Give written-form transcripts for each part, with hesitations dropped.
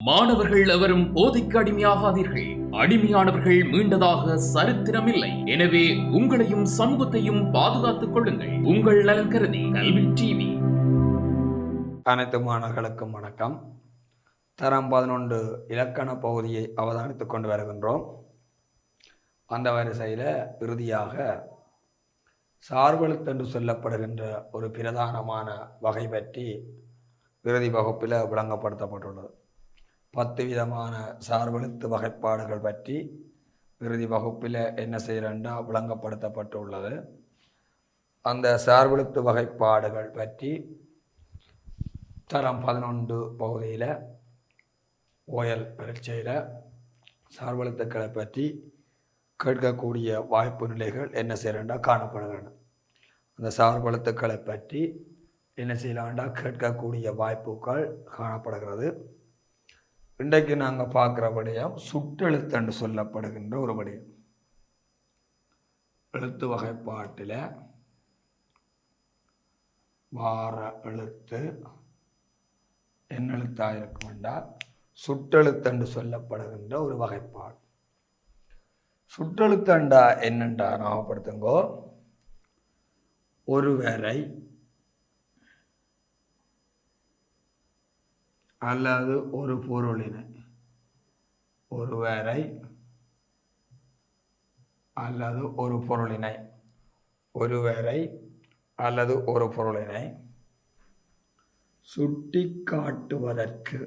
மாணவர்கள் எவரும் போதைக்கு அடிமையாகாதீர்கள். அடிமையானவர்கள் மீண்டதாக சரித்திரமில்லை. எனவே உங்களையும் சமூகத்தையும் பாதுகாத்துக் கொள்ளுங்கள். உங்கள் நலன் கருதி கல்வி டிவி. அனைத்து மாணவர்களுக்கும் வணக்கம். தரம் 11 இலக்கண பகுதியை அவதானித்துக் கொண்டு வருகின்றோம். அந்த வரிசையில் இறுதியாக சார்பெழுத்து என்று சொல்லப்படுகின்ற ஒரு பிரதானமான வகை பற்றி இறுதி வகுப்பில் விளங்கப்படுத்தப்பட்டுள்ளது. 10 விதமான சார்பெழுத்து வகைப்பாடுகள் பற்றி இறுதி வகுப்பில் என்ன செய்யறா விளங்கப்படுத்தப்பட்டுள்ளது. அந்த சார்பெழுத்து வகைப்பாடுகள் பற்றி தரம் 11 பகுதியில் ஓயல் பரீட்சையில் சார்பெழுத்துக்களை பற்றி கேட்கக்கூடிய வாய்ப்பு நிலைகள் என்ன செய்யறா காணப்படுகின்றன. அந்த சார்பெழுத்துக்களை பற்றி என்ன செய்யலாண்டா கேட்கக்கூடிய வாய்ப்புகள் காணப்படுகிறது. இன்றைக்கு நாங்கள் பார்க்குற விடயம் சுட்டெழுத்து என்று சொல்லப்படுகின்ற ஒரு விடயம். எழுத்து வகைப்பாட்டில் வார எழுத்து என்ன எழுத்தாக இருக்கும் என்றால் சுட்டெழுத்து என்று சொல்லப்படுகின்ற ஒரு வகைப்பாடு. சுட்டெழுத்தண்டா என்னண்டா ஞாபகப்படுத்துங்கோ. ஒருவரை அல்லது ஒரு பொருளினை, ஒருவரை அல்லது ஒரு பொருளினை, ஒருவரை அல்லது ஒரு பொருளினை சுட்டிக்காட்டுவதற்கு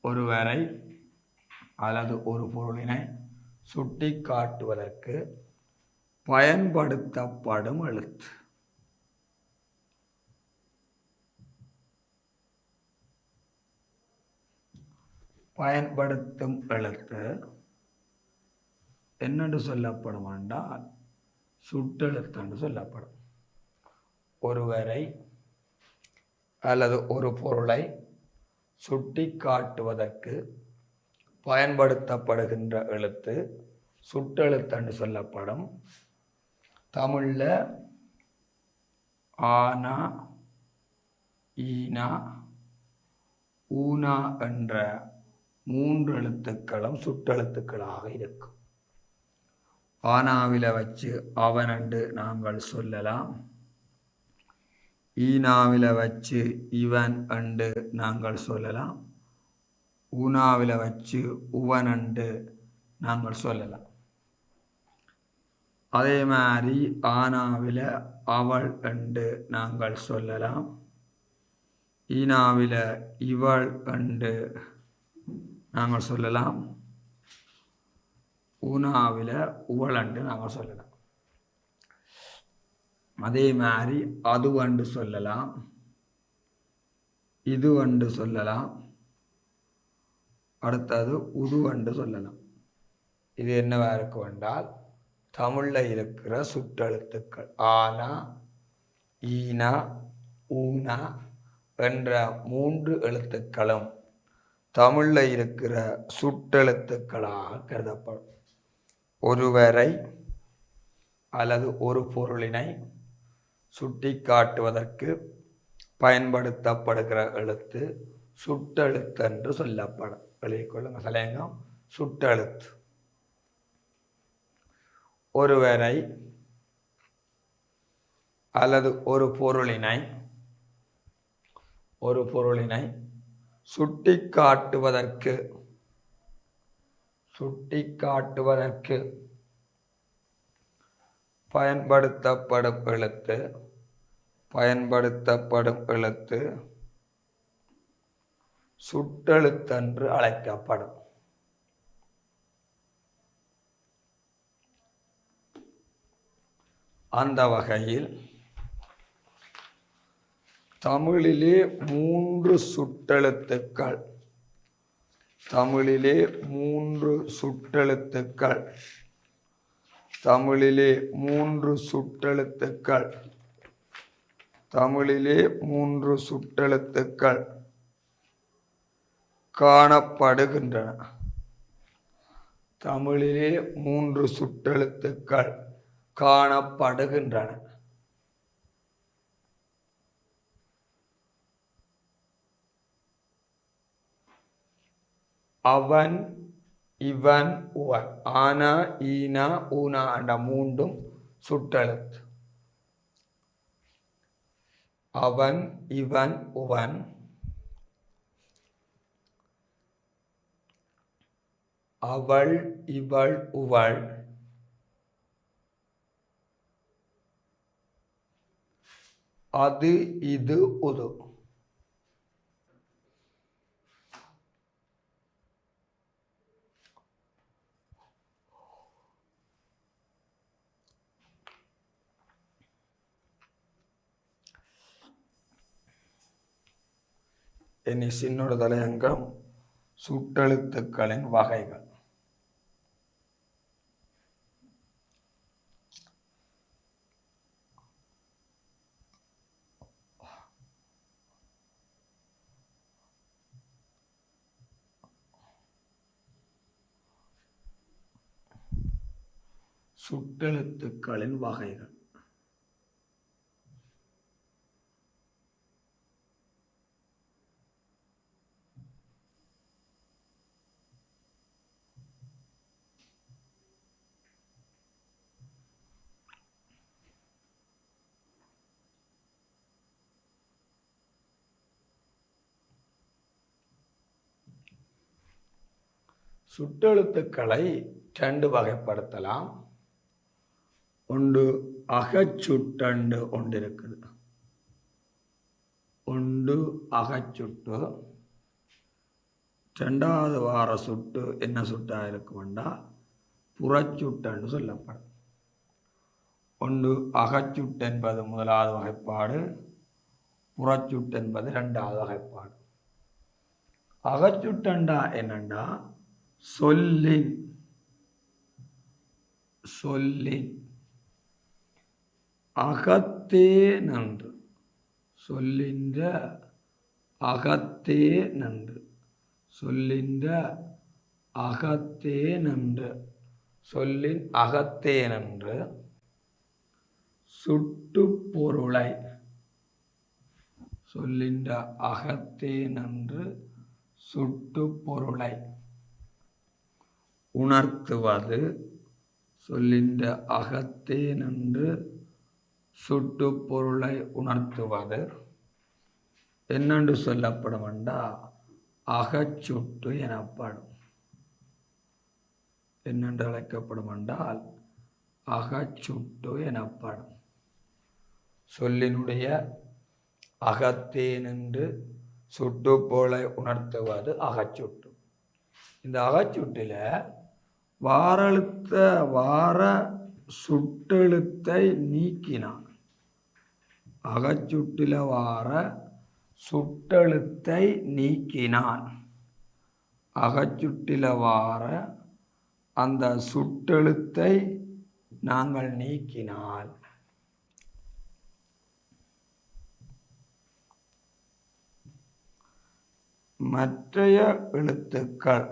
ஒருவரை அல்லது ஒரு பொருளினை சுட்டிக்காட்டுவதற்கு பயன்படுத்தப்படும் எழுத்து. பயன்படுத்தும் எழுத்து என்னென்று சொல்லப்படும் என்றால் சுட்டெழுத்து என்று சொல்லப்படும். ஒருவரை அல்லது ஒரு பொருளை சுட்டி காட்டுவதற்கு பயன்படுத்தப்படுகின்ற எழுத்து சுட்டெழுத்து என்று சொல்லப்படும். தமிழில் ஆனா, ஈனா, ஊனா என்ற 3 எழுத்துக்களும் சுட்டெழுத்துக்களாக இருக்கும். ஆனாவில வச்சு அவன் என்று நாங்கள் சொல்லலாம். ஈனாவில வச்சு இவன் என்று நாங்கள் சொல்லலாம். ஊனாவில வச்சு உவன் என்று நாங்கள் சொல்லலாம். அதே மாதிரி ஆனாவில அவள் என்று நாங்கள் சொல்லலாம். ஈனாவில இவள் என்று நாங்கள் சொல்லலாம். ஊனாவில உவள் என்று நாங்கள் சொல்லலாம். அதே மாதிரி அது என்று சொல்லலாம், இது என்று சொல்லலாம், அடுத்தது உது என்று சொல்லலாம். இது என்னவா இருக்கும் என்றால் தமிழில் இருக்கிற சுட்டெழுத்துக்கள் ஆனா, ஈனா, ஊனா என்ற 3 எழுத்துக்களும் தமிழில் இருக்கிற சுட்டெழுத்துக்களாக கருதப்படும். ஒருவரை அல்லது ஒரு பொருளினை சுட்டி காட்டுவதற்கு பயன்படுத்தப்படுகிற எழுத்து சுட்டெழுத்து என்று சொல்லப்படும். எழுதிக்கொள்ளுங்க தலையங்கம் சுட்டெழுத்து. ஒருவரை அல்லது ஒரு பொருளினை சுட்டி காட்டுவதற்கு பயன்படுத்தப்படும் எழுத்து சுட்டெழுத்து என்று அழைக்கப்படும். அந்த வகையில் தமிழிலே 3 சுட்டெழுத்துக்கள் தமிழிலே 3 சுட்டெழுத்துக்கள் தமிழிலே 3 சுட்டெழுத்துக்கள் தமிழிலே 3 சுட்டெழுத்துக்கள் காணப்படுகின்றன. தமிழிலே 3 சுட்டெழுத்துக்கள் காணப்படுகின்றன. அவன் இவன் உவன். ஆனா ஈனா ஊனா என்ற மூன்றும் சுட்டெழுத்து. அவன் இவன் உவன், அவள் இவள் உவள், அது இது உது. இனி சின்னொரு தலையங்கம் சுட்டெழுத்துக்களின் வகைகள். சுட்டெழுத்துக்களின் வகைகள். சுட்டெழுத்துக்களை ரெண்டு வகைப்படுத்தலாம். ஒன்று அகச்சுட்டண்டு ஒன்று இருக்குது. ஒன்று அகச்சுட்டு. ரெண்டாவது வார சுட்டு என்ன சுட்டா இருக்குமெண்டா புறச்சுட்டண்டு சொல்லப்படும். ஒன்று அகச்சுட்டு என்பது முதலாவது வகைப்பாடு, புறச்சுட்டு என்பது இரண்டாவது வகைப்பாடு. அகச்சுட்டண்டா என்னண்டா சொல்லின் சொல்லின் அகத்தே நன்று, சொல்லின்ற அகத்தே நன்று, சொல்லின்ற அகத்தே நன்று, சொல்லின் அகத்தே நன்று சுட்டு பொருளை, சொல்லின்ற அகத்தே நன்று சுட்டு பொருளை உணர்த்துவது, சொல்லின்ற அகத்தே நன்று சுட்டு பொருளை உணர்த்துவது என்னென்று சொல்லப்படும் என்றால் அகச்சுட்டு எனப்படும். என்னென்று அழைக்கப்படும் என்றால் அகச்சுட்டு எனப்படும். சொல்லினுடைய அகத்தே நின்று சுட்டு பொருளை உணர்த்துவது அகச்சுட்டு. இந்த அகச்சுட்டில் வார சுட்டெழுத்தை நீக்கினான். அகச்சுட்டில வார சுட்டெழுத்தை நீக்கினான். அகச்சுட்டில வார அந்த சுட்டெழுத்தை நாங்கள் நீக்கினால் மற்றைய எழுத்துக்கள்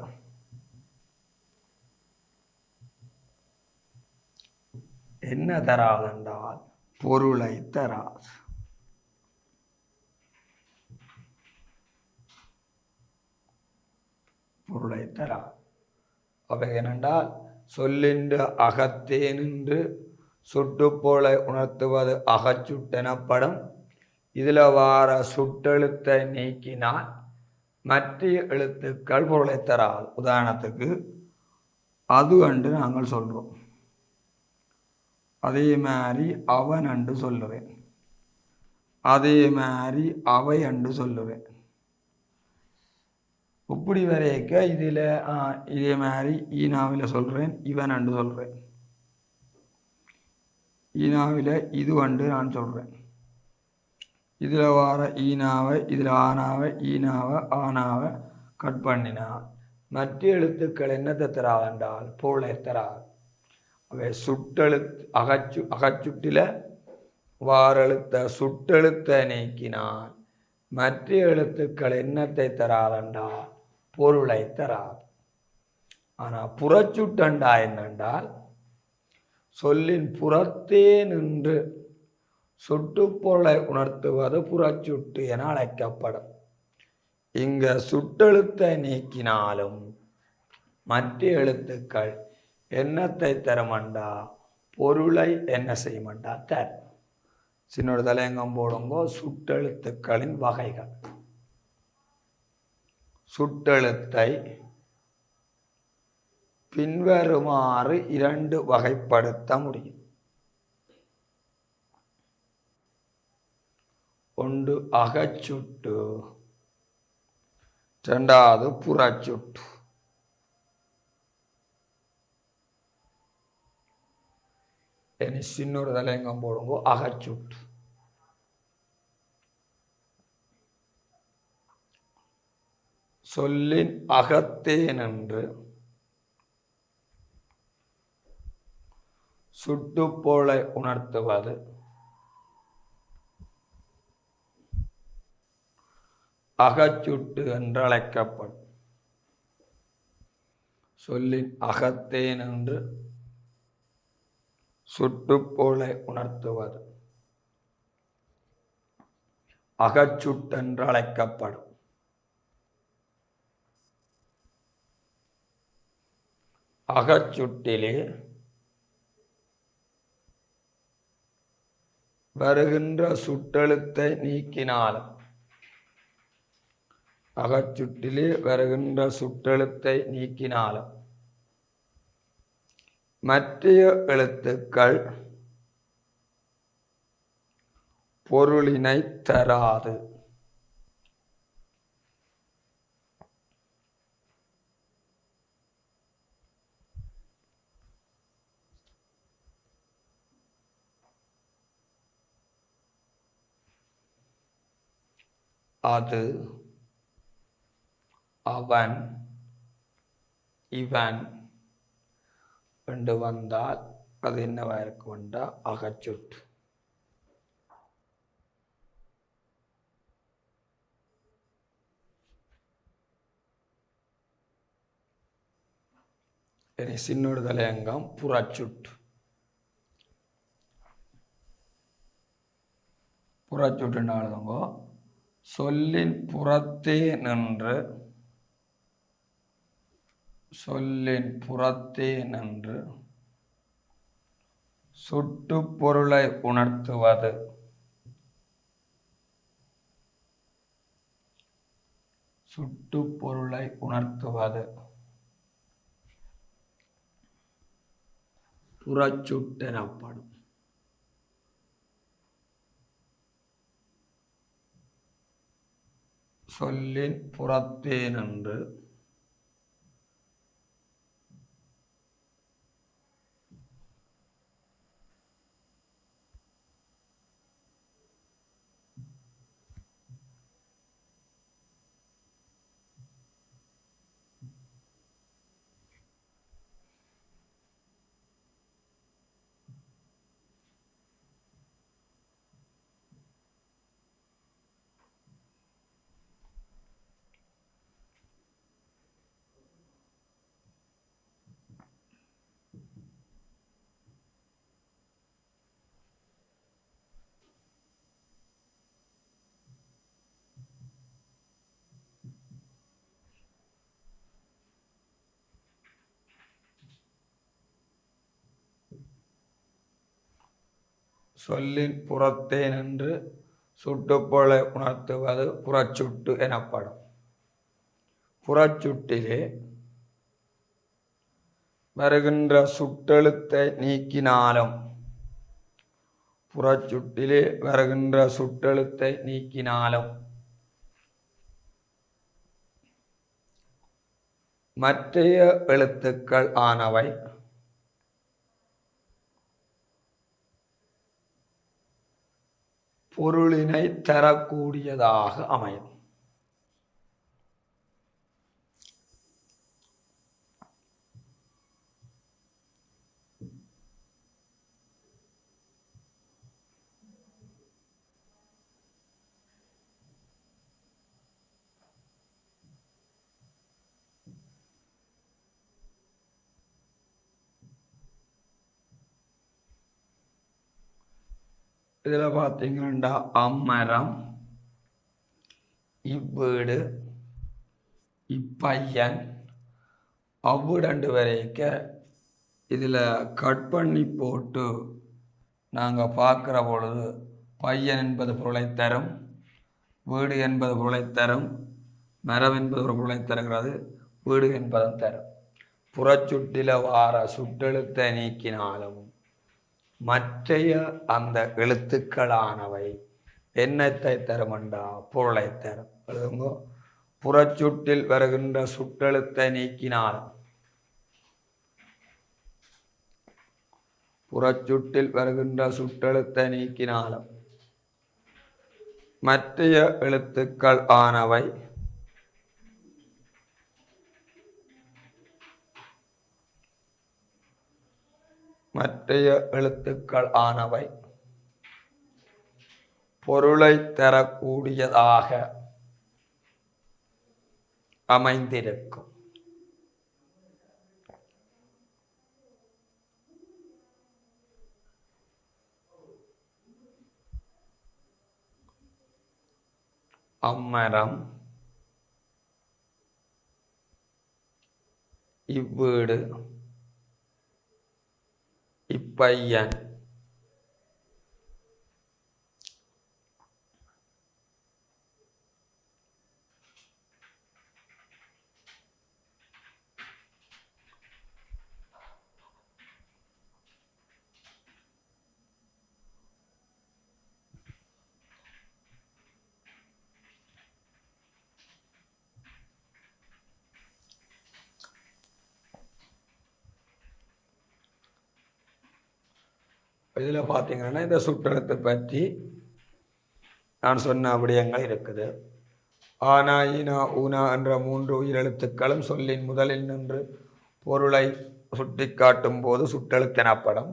என்ன தராது என்றால் பொருளை தராது. பொருளை தராது. அவை என்னென்றால் சொல்லின்ற அகத்தே நின்று சுட்டுப்பொருளை உணர்த்துவது அகச்சுட்டெனப்படும். இதில் வார சுட்டெழுத்தை நீக்கினால் மற்ற எழுத்துக்கள் பொருளை தராது. உதாரணத்துக்கு அது என்று நாங்கள் சொல்கிறோம். அதே மாதிரி அவன் என்று சொல்லுவேன். அதே மாதிரி அவை என்று சொல்லுவேன். இப்படி வரைக்க இதில் இதே மாதிரி ஈனாவில் சொல்கிறேன், இவன் என்று சொல்கிறேன். ஈனாவில் இது என்று நான் சொல்கிறேன். இதில் வார ஈனாவை, இதில் ஆனாவை, ஈனாவை ஆனாவை கட் பண்ணினா மற்ற எழுத்துக்கள் என்னத்தை தராது என்றால் பொருளை தராது. அவை சுட்டெழுத்து அகச்சுட்டில வாரெழுத்த சுட்டெழுத்தை நீக்கினால் மற்ற எழுத்துக்கள் என்னத்தை தராதென்றால் பொருளை தராது. ஆனால் புறச்சுட்டண்டா என்னென்றால் சொல்லின் புறத்தே நின்று சுட்டுப்பொருளை உணர்த்துவது புறச்சுட்டு என அழைக்கப்படும். இங்க சுட்டெழுத்தை நீக்கினாலும் மற்ற எழுத்துக்கள் என்னத்தை தரமாண்டா, பொருளை என்ன செய்யமாண்டா தர். சின்னொரு தலையங்கம் போடுங்கோ. சுட்டெழுத்துக்களின் வகைகள். சுட்டெழுத்தை பின்வருமாறு 2 வகைப்படுத்த முடியும். ஒன்று அகச்சுட்டு, இரண்டாவது புறச்சுட்டு. இனி சின்னொரு தலையங்கம் போடுங்கோ. அகச்சுட்டு சொல்லின் அகத்தே நின்று சுட்டுப்போலை உணர்த்துவது அகச்சுட்டு என்று அழைக்கப்படும். சொல்லின் அகத்தே நின்று சுட்டுப்போலை உணர்த்துவது அகச்சுட்டு என்று அழைக்கப்படும். அகச்சுட்டிலே வருகின்ற சுட்டெழுத்தை நீக்கினாலும் அகச்சுட்டிலே வருகின்ற சுட்டெழுத்தை நீக்கினாலும் மற்ற எழுத்துக்கள் பொருளினை தராது. அது, அவன், இவன் என்று வந்தால் அது என்னவா இருக்கும்டா அகச்சுட்டு. இனி சின்னொரு தலையங்கம் புறச்சுட்டு. புறச்சுட்டுனாலுங்கோ சொல்லின் புறத்தே நின்று சுட்டு பொருளை உணர்த்துவது புறச்சுட்டெனப்படும். சொல்லின் புறத்தே நின்று சொல்லின் புறத்தே நின்று சுட்டுப்பொருளை உணர்த்துவது புறச்சுட்டு எனப்படும். புறச்சுட்டிலே வருகின்ற சுட்டெழுத்தை நீக்கினாலும் மற்றைய எழுத்துக்கள் ஆனவை பொருளினை தரக்கூடியதாக அமையும். இதில் பார்த்தீங்கன்னா அம்மரம், இவ்வீடு, இப்பையன், அவ்விடண்டு வரைக்க இதில் கட் பண்ணி போட்டு நாங்கள் பார்க்குற பொழுது பையன் என்பது பொருளை தரும், வீடு என்பது பொருளை தரும், மரம் என்பது ஒரு பொருளை தருகிறது, வீடு என்பதும் தரும். புறச்சுட்டில வார சுட்டெழுத்தை நீக்கினாலும் மற்றைய அந்த எழுத்துக்களானவை என்னத்தை தருமண்டா பொருளை தரும். எழுதுங்க. புறச்சுட்டில் வருகின்ற சுட்டெழுத்தை நீக்கினாலும், புறச்சுட்டில் வருகின்ற சுட்டெழுத்தை நீக்கினாலும் மற்றைய எழுத்துக்கள் ஆனவை பொருளை தரக்கூடியதாக அமைந்திருக்கும். அம்மரம், இவ்வீடு, இப்பையன், இதில் பார்த்தீங்கன்னா இந்த சுற்றெழுத்தை பற்றி நான் சொன்ன விடயங்கள் இருக்குது. ஆனா, ஈனா, ஊனா என்ற 3 உயிரெழுத்துக்களும் சொல்லின் முதலில் நின்று பொருளை சுட்டி காட்டும் போது சுட்டெழுத்தெனப்படும்.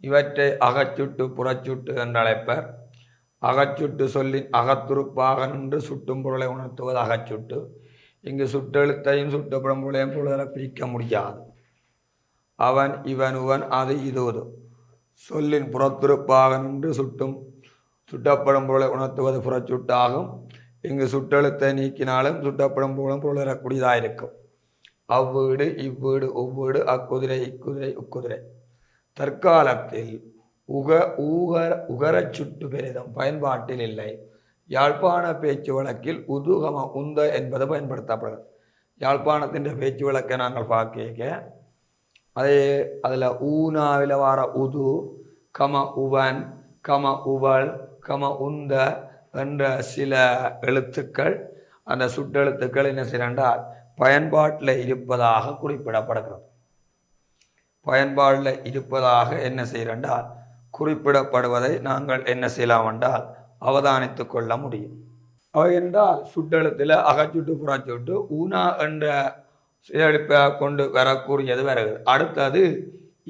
இவற்றை அகச்சுட்டு புறச்சுட்டு என்று அழைப்பர். அகச்சுட்டு சொல்லின் அகத்துருப்பாக நின்று சுட்டும் பொருளை உணர்த்துவது அகச்சுட்டு. இங்கு சுட்டெழுத்தையும் சுட்டப்படும் பொருளையும் பொருளை பிரிக்க முடியாது. அவன், இவன், உவன், அது, இது சொல்லின் புறத்துருப்பாக நின்று சுட்டப்படும் பொருளை உணர்த்துவது புறச்சுட்டாகும். இங்கு சுட்டெழுத்தை நீக்கினாலும் சுட்டப்படும் பொருளும் பொருள் வரக்கூடியதாக இருக்கும். அவ்வீடு, இவ்வீடு, ஒவ்வீடு, அக்குதிரை, இக்குதிரை, உக்குதிரை. தற்காலத்தில் உகரச் சுட்டு பெரிதும் பயன்பாட்டில் இல்லை. யாழ்ப்பாண பேச்சு வழக்கில் உதுகம உந்த என்பது பயன்படுத்தப்படுகிறது. யாழ்ப்பாணத்தின் பேச்சு வழக்கை நாங்கள் பார்க்க அதே அதில் ஊனாவில் வார உது, கம உவன், கம உவல், கம உந்த என்ற சில எழுத்துக்கள் அந்த சுட்டெழுத்துக்கள் என்ன செய்யறால் பயன்பாட்டில் இருப்பதாக குறிப்பிடப்படுகிறது. பயன்பாட்டில் இருப்பதாக என்ன செய்யறால் குறிப்பிடப்படுவதை நாங்கள் என்ன செய்யலாம் என்றால் அவதானித்து கொள்ள முடியும். அவை என்றால் சுட்டெழுத்தில் அகச்சுட்டு புறச்சுட்டு ஊனா என்ற எழுப்பை கொண்டு வரக்கூடியது வருகிறது. அடுத்தது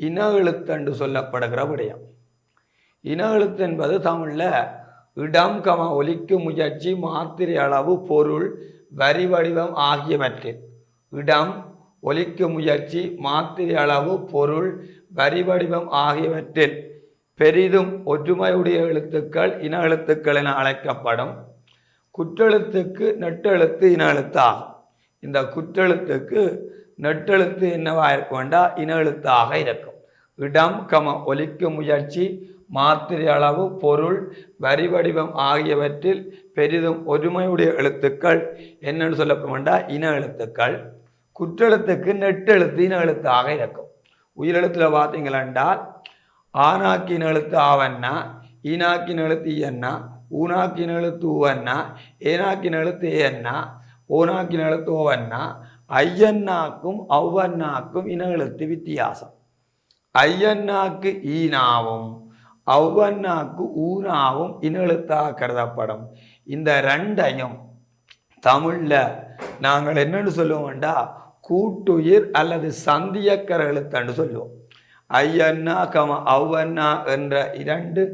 இன எழுத்து என்று சொல்லப்படுகிற விடயம். இன எழுத்து என்பது தமிழில் இடம், ஒலிக்கு முயற்சி, மாத்திரை அளவு, பொருள், வரி வடிவம் ஆகியவற்றில் இடம், ஒலிக்கு முயற்சி, மாத்திரை அளவு, பொருள், வரி வடிவம் ஆகியவற்றில் பெரிதும் ஒற்றுமையுடைய எழுத்துக்கள் இன எழுத்துக்கள் என அழைக்கப்படும். குற்றெழுத்துக்கு நெட்டெழுத்து இன எழுத்து ஆகும். இந்த குற்றெழுத்துக்கு நெட்டெழுத்து என்னவா இருக்கும் வேண்டாம் இன எழுத்தாக இருக்கும். இடம், ஒலிக்கு முயற்சி, மாத்திரை அளவு, பொருள், வரி வடிவம் ஆகியவற்றில் பெரிதும் ஒருமையுடைய எழுத்துக்கள் என்னன்னு சொல்லப்படும் வேண்டாம் இன எழுத்துக்கள். குற்றெழுத்துக்கு நெட்டெழுத்து இன எழுத்தாக இருக்கும். உயிரெழுத்துல பார்த்தீங்களென்றால் ஆனாக்கின் எழுத்து ஆவன்னா, ஈனாக்கின் எழுத்து ஈயன்னா, ஊனாக்கின் எழுத்து ஊவன்னா, ஏனாக்கின் எழுத்து ஏன்னா, ஓனாக்கின் எழுத்து ஓவன்னா. ஐயன்னாக்கும் ஒவ்வன்னாக்கும் இன எழுத்து வித்தியாசம். ஐயன்னாக்கு ஈனாவும் ஒவ்வன்னாக்கு ஊனாவும் இன எழுத்தாக கருதப்படும். இந்த ரெண்டையும் தமிழ்ல நாங்கள் என்னன்னு சொல்லுவோம்டா கூட்டுயிர் அல்லது சந்தியக்கர எழுத்துன்னு சொல்லுவோம். ஐயன்னா ஒவ்வன்னா என்ற 2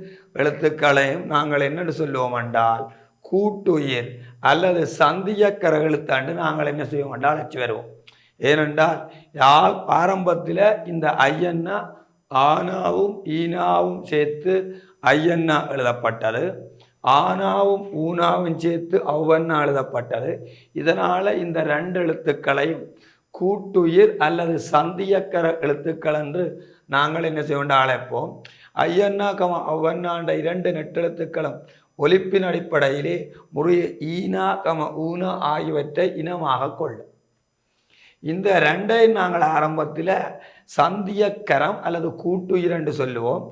எழுத்துக்களையும் நாங்கள் என்னன்னு சொல்லுவோம் என்றால் கூட்டுயிர் அல்லது சந்தியக்கர எழுத்தாண்டு நாங்கள் என்ன செய்வோம் என்றால் அழைச்சி வருவோம். ஏனென்றால் ஆரம்பத்தில் இந்த ஐயன்னா ஆனாவும் ஈனாவும் சேர்த்து ஐயன்னா எழுதப்பட்டது, ஆனாவும் ஊனாவும் சேர்த்து ஒவ்வன்னா எழுதப்பட்டது. இதனால் இந்த 2 எழுத்துக்களையும் கூட்டுயிர் அல்லது சந்தியக்கர எழுத்துக்கள் என்று நாங்கள் என்ன செய்ய வேண்டும் அழைப்போம். ஐயன்னா கம அவ்வண்ணாண்ட 2 நெட்டெழுத்துக்களும் ஒலிப்பின் அடிப்படையிலே முறைய ஈனா கம ஊனா ஆகியவற்றை இனமாக கொள்ளும். இந்த 2ஐயும் நாங்கள் ஆரம்பத்தில் சந்தியக்கரம் அல்லது கூட்டுயிர் என்று சொல்லுவோம்.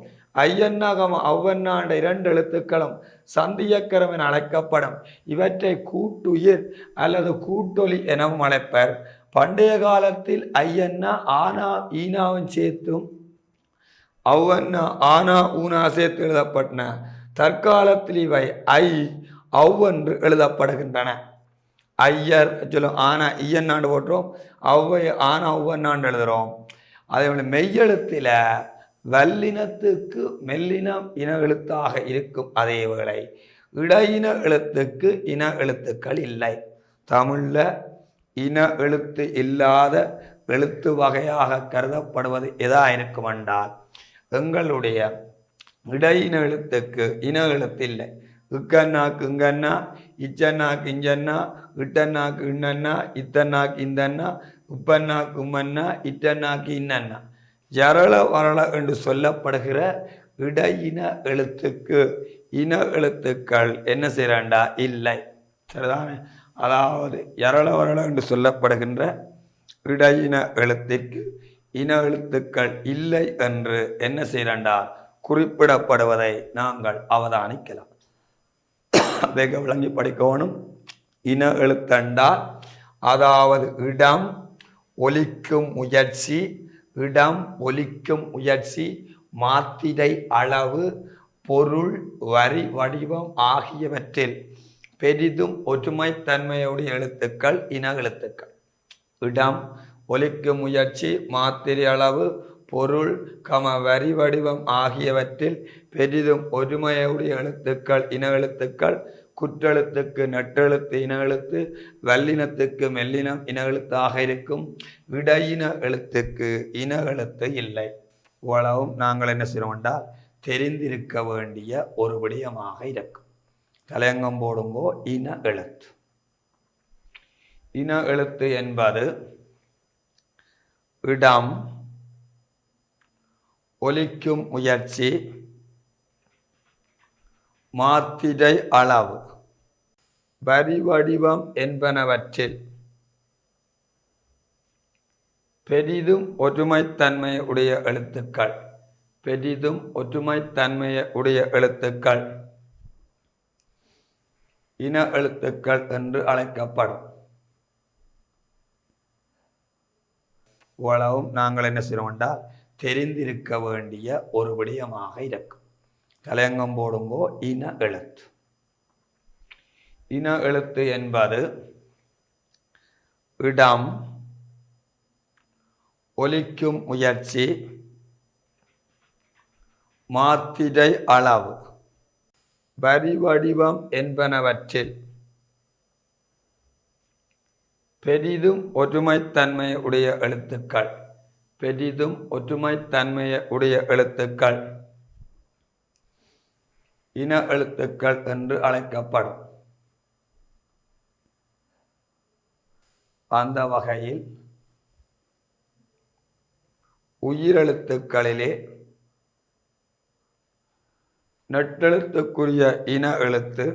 ஐயன்னா கம அவ்வண்ணாண்ட 2 எழுத்துக்களும் சந்தியக்கரம் என அழைக்கப்படும். இவற்றை கூட்டுயிர் அல்லது கூட்டொலி எனவும் அழைப்பர். பண்டைய காலத்தில் ஐயன்னா ஆனா ஈனாவும் சேர்த்தும் அவ்வண்ணா ஆனா ஊனா சேர்த்து எழுதப்பட்டன. தற்காலத்தில் இவை ஐ அவ்வென்று எழுதப்படுகின்றன. ஐயர் சொல்லும் ஆனா ஈயன்னாண்டு போட்டுறோம், அவ்வை ஆனா அவ்வண்ணாண்டு எழுதுகிறோம். அதேபோல மெய்யெழுத்தில் வல்லினத்துக்கு மெல்லினம் இன எழுத்தாக இருக்கும். அதே வேளை இடையின எழுத்துக்கு இன எழுத்துக்கள் இல்லை. தமிழில் இன எழுத்து இல்லாத எழுத்து வகையாக கருதப்படுவது எதா இருக்கும் என்றால் எங்களுடைய இடையின எழுத்துக்கு இன எழுத்து இல்லை. இக்கண்ணாக்கு இங்கண்ணா, இச்சன்னாக்கு இஞ்சன்னா, இட்டன்னாக்கு இன்னன்னா, இத்தன்னாக்கு இந்தன்னா, உப்பன்னாக்கு உம்மன்னா, இட்டன்னாக்கு இன்னன்னா. ஜரள வரள என்று சொல்லப்படுகிற இடையின எழுத்துக்கு இன எழுத்துக்கள் என்ன செய்யறாண்டா இல்லை. சரிதானே? அதாவது யரள வரள என்று சொல்லப்படுகின்ற இடையின எழுத்திற்கு இன எழுத்துக்கள் இல்லை என்று என்ன செய்யறாண்டா குறிப்பிடப்படுவதை நாங்கள் அவதானிக்கலாம். வேக விளங்கி படிக்கணும். இன எழுத்தண்டால் அதாவது இடம் ஒலிக்கும் முயற்சி, இடம் ஒலிக்கும் முயற்சி, மாத்திரை அளவு, பொருள், வரி, வடிவம் ஆகியவற்றில் பெரிதும் ஒற்றுமைத்தன்மையுடைய எழுத்துக்கள் இன எழுத்துக்கள். இடம் ஒலிக்கும் முயற்சி, மாத்திரை அளவு, பொருள், வரி, வடிவம் ஆகியவற்றில் பெரிதும் ஒருமையுடைய எழுத்துக்கள் இன எழுத்துக்கள். குற்றெழுத்துக்கு நெட்டெழுத்து இன எழுத்து, வல்லினத்துக்கு மெல்லினம் இன எழுத்தாக இருக்கும். இடையின எழுத்துக்கு இன எழுத்து இல்லை. இவ்வளவும் நாங்கள் என்ன செய்யறோம் என்றால் தெரிந்திருக்க வேண்டிய ஒரு விடயமாக இருக்கும். தலையங்கம் போடும்போ இன எழுத்து. இன எழுத்து என்பது இடம் ஒலிக்கும் முயற்சி, மாத்திரை அளவு, வரி வடிவம் என்பனவற்றில் பெரிதும் ஒற்றுமைத்தன்மை உடைய எழுத்துக்கள். பெரிதும் ஒற்றுமைத்தன்மையை உடைய எழுத்துக்கள் இன எழுத்துக்கள் என்று அழைக்கப்படும். இவ்வளவும் நாங்கள் என்ன செய்யறோம் என்றால் தெரிந்திருக்க வேண்டிய ஒரு விடயமாக இருக்கும். தலையங்கம் போடும்போ இன எழுத்து. இன எழுத்து என்பது இடம் ஒலிக்கும் முயற்சி, மாத்திரை அளவு, வரி வடிவம் என்பனவற்றில் பெரிதும் ஒற்றுமைத்தன்மை உடைய எழுத்துக்கள். பெரிதும் ஒற்றுமைத்தன்மையை உடைய எழுத்துக்கள் இன எழுத்துக்கள் என்று அழைக்கப்படும். அந்த வகையில் உயிரெழுத்துக்களிலே நெட்டெழுத்துக்குரிய இன எழுத்து,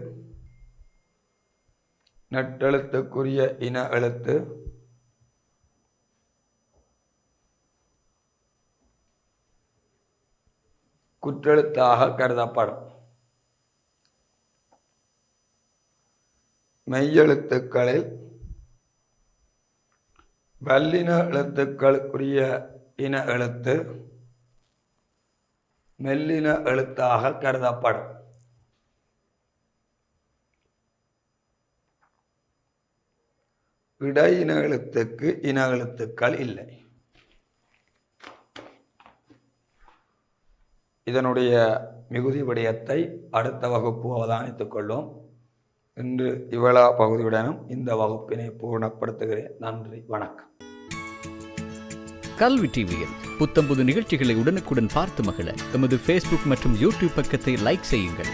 நெட்டெழுத்துக்குரிய இன எழுத்து குற்றெழுத்தாக கருதப்படும். மெய்யெழுத்துக்களில் வல்லின எழுத்துக்களுக்குரிய இன எழுத்து மெல்லின எழுத்தாக கருதப்படும். இடையின எழுத்துக்கு இன எழுத்துக்கள் இல்லை. இதனுடைய மிகுதி விடயத்தை அடுத்த வகுப்பு அவதானித்துக் கொள்வோம். இன்று இவ்வளா பகுதியுடனும் இந்த வகுப்பினை பூர்ணப்படுத்துகிறேன். நன்றி, வணக்கம். கல்வி டிவியில் புத்தம்புது நிகழ்ச்சிகளை உடனுக்குடன் பார்த்து மகிழ எமது Facebook மற்றும் YouTube பக்கத்தை லைக் செய்யுங்கள்.